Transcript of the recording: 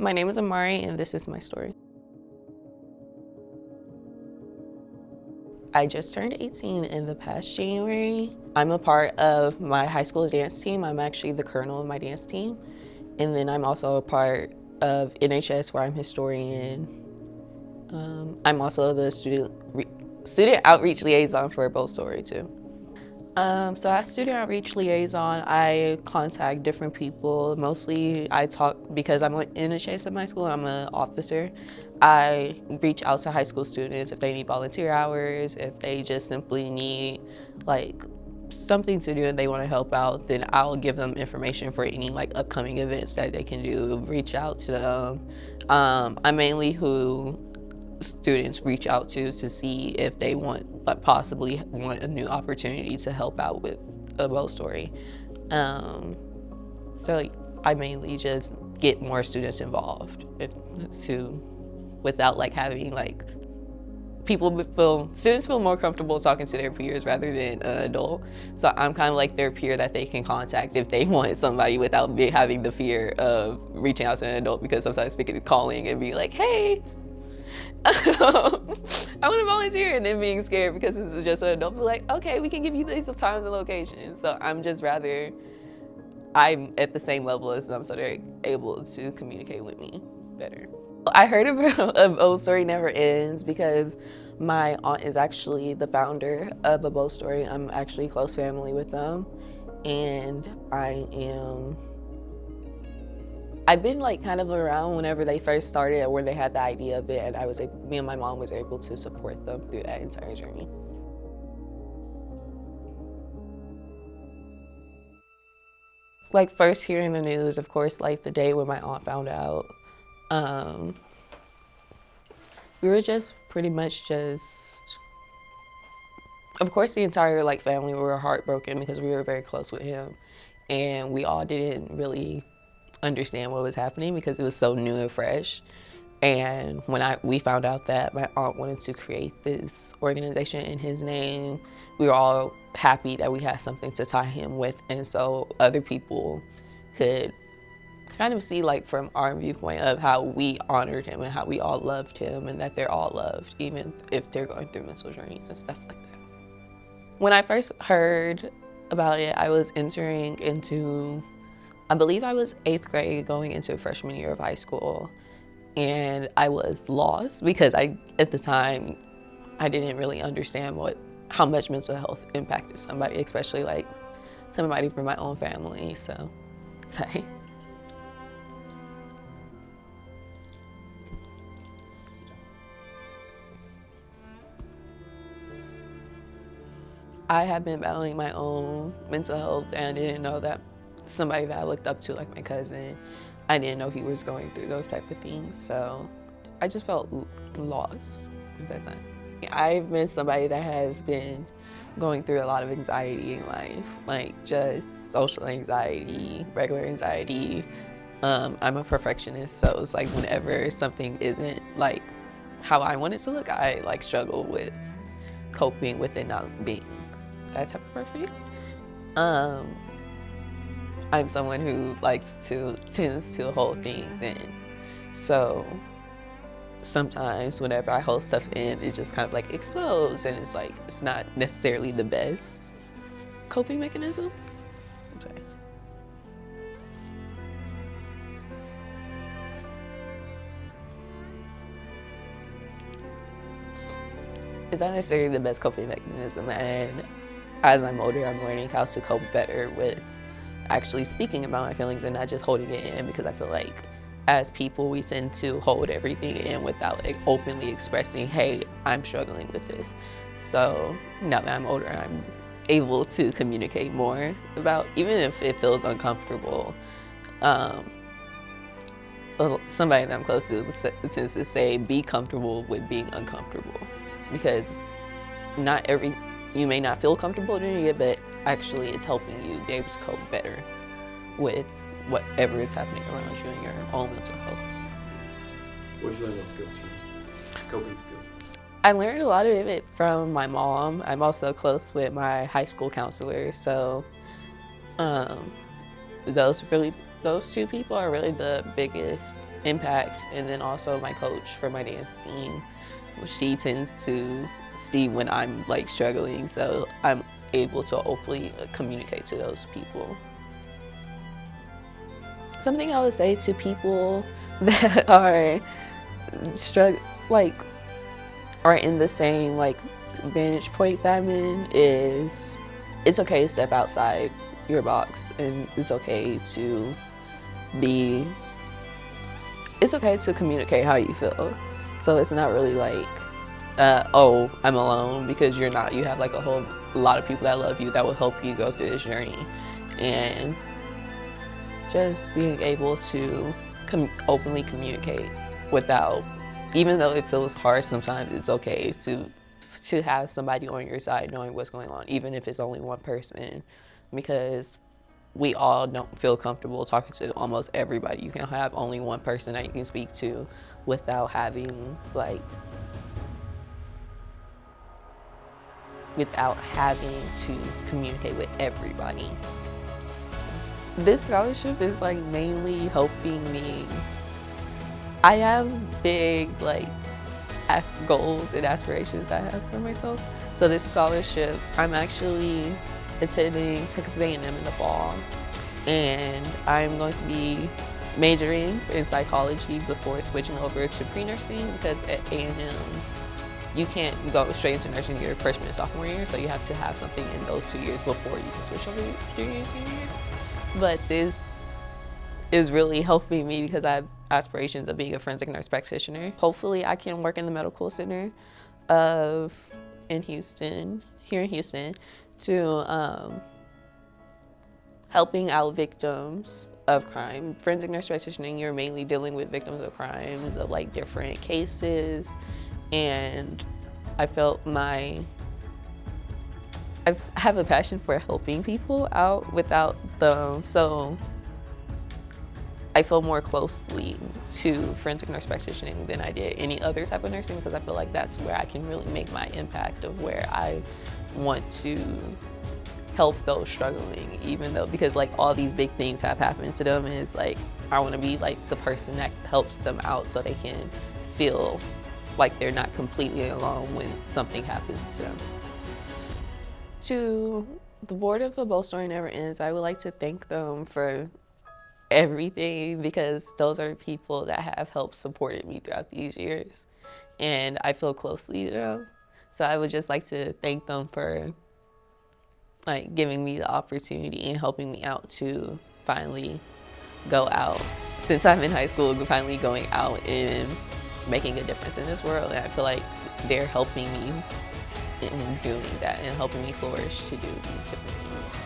My name is Amari, and this is my story. I just turned 18 in the past January. I'm a part of my high school dance team. I'm actually the colonel of my dance team. And then I'm also a part of NHS, where I'm historian. I'm also the student outreach liaison for Bold Story too. So as student outreach liaison, I contact different people. Mostly I talk, because I'm in a chase at my school, I'm an officer. I reach out to high school students if they need volunteer hours, if they just simply need like something to do and they want to help out, then I'll give them information for any like upcoming events that they can do, reach out to them. I'm mainly who students reach out to see if they possibly want a new opportunity to help out with a bow story. So I mainly just get more students involved without like having like students feel more comfortable talking to their peers rather than an adult. So I'm kind of like their peer that they can contact if they want somebody without having the fear of reaching out to an adult, because sometimes calling and being like, hey, I want to volunteer, and then being scared because this is just an adult. Be like, okay, we can give you these times and locations. So I'm at the same level as them, so they're able to communicate with me better. I heard of Old Story Never Ends because my aunt is actually the founder of A Bow Story. I'm actually close family with them, and I've been like kind of around whenever they first started, or when they had the idea of it, and me and my mom was able to support them through that entire journey. Like first hearing the news, of course, like the day when my aunt found out, we were just pretty much of course the entire like family were heartbroken because we were very close with him, and we all didn't really understand what was happening because it was so new and fresh. And when we found out that my aunt wanted to create this organization in his name, we were all happy that we had something to tie him with, and so other people could kind of see like from our viewpoint of how we honored him and how we all loved him, and that they're all loved even if they're going through mental journeys and stuff like that. When I first heard about it, I was entering into, I believe I was 8th grade going into freshman year of high school, and I was lost because at the time, I didn't really understand how much mental health impacted somebody, especially like somebody from my own family. So, sorry. I have been battling my own mental health, and I didn't know that somebody that I looked up to, like my cousin, I didn't know he was going through those type of things. So I just felt lost at that time. I've been somebody that has been going through a lot of anxiety in life, like just social anxiety, regular anxiety. I'm a perfectionist, so it's like whenever something isn't like how I want it to look, I like struggle with coping with it not being that type of perfect. I'm someone who tends to hold things in. So sometimes whenever I hold stuff in, it just kind of like explodes, and it's like, it's not necessarily the best coping mechanism. I'm sorry. It's not necessarily the best coping mechanism, and as I'm older, I'm learning how to cope better with actually speaking about my feelings and not just holding it in, because I feel like as people, we tend to hold everything in without like openly expressing, hey, I'm struggling with this. So now that I'm older, I'm able to communicate more about, even if it feels uncomfortable. Somebody that I'm close to tends to say, be comfortable with being uncomfortable, because you may not feel comfortable doing it, but actually it's helping you be able to cope better with whatever is happening around you in your own mental health. What did you learn those skills from? Coping skills? I learned a lot of it from my mom. I'm also close with my high school counselor, so those really Those two people are really the biggest impact. And then also my coach for my dance team. She tends to see when I'm like struggling, so I'm able to openly communicate to those people. Something I would say to people that are are in the same like vantage point that I'm in is it's okay to step outside your box, and it's okay to communicate how you feel. So it's not really like, oh, I'm alone, because you're not. You have like a whole lot of people that love you that will help you go through this journey. And just being able to openly communicate without, even though it feels hard sometimes, it's okay to have somebody on your side knowing what's going on, even if it's only one person, because we all don't feel comfortable talking to almost everybody. You can have only one person that you can speak to without having to communicate with everybody. This scholarship is like mainly helping me. I have big goals and aspirations I have for myself. So this scholarship, I'm actually attending Texas A&M in the fall, and I'm going to be majoring in psychology before switching over to pre-nursing, because at A&M you can't go straight into nursing your freshman and sophomore year, so you have to have something in those 2 years before you can switch over to junior and senior year. But this is really helping me because I have aspirations of being a forensic nurse practitioner. Hopefully I can work in the medical center here in Houston, to helping out victims of crime. Forensic nurse practitioning, you're mainly dealing with victims of crimes of like different cases, and I have a passion for helping people out without them, so I feel more closely to forensic nurse practitioning than I did any other type of nursing, because I feel like that's where I can really make my impact, of where I want to help those struggling, even though, because like all these big things have happened to them, and it's like I want to be like the person that helps them out so they can feel like they're not completely alone when something happens to them. To the board of A Bold Story Never Ends, I would like to thank them for everything, because those are people that have helped supported me throughout these years, and I feel closely to them. So I would just like to thank them for like giving me the opportunity and helping me out to finally go out, since I'm in high school, finally going out and making a difference in this world. And I feel like they're helping me in doing that and helping me flourish to do these different things.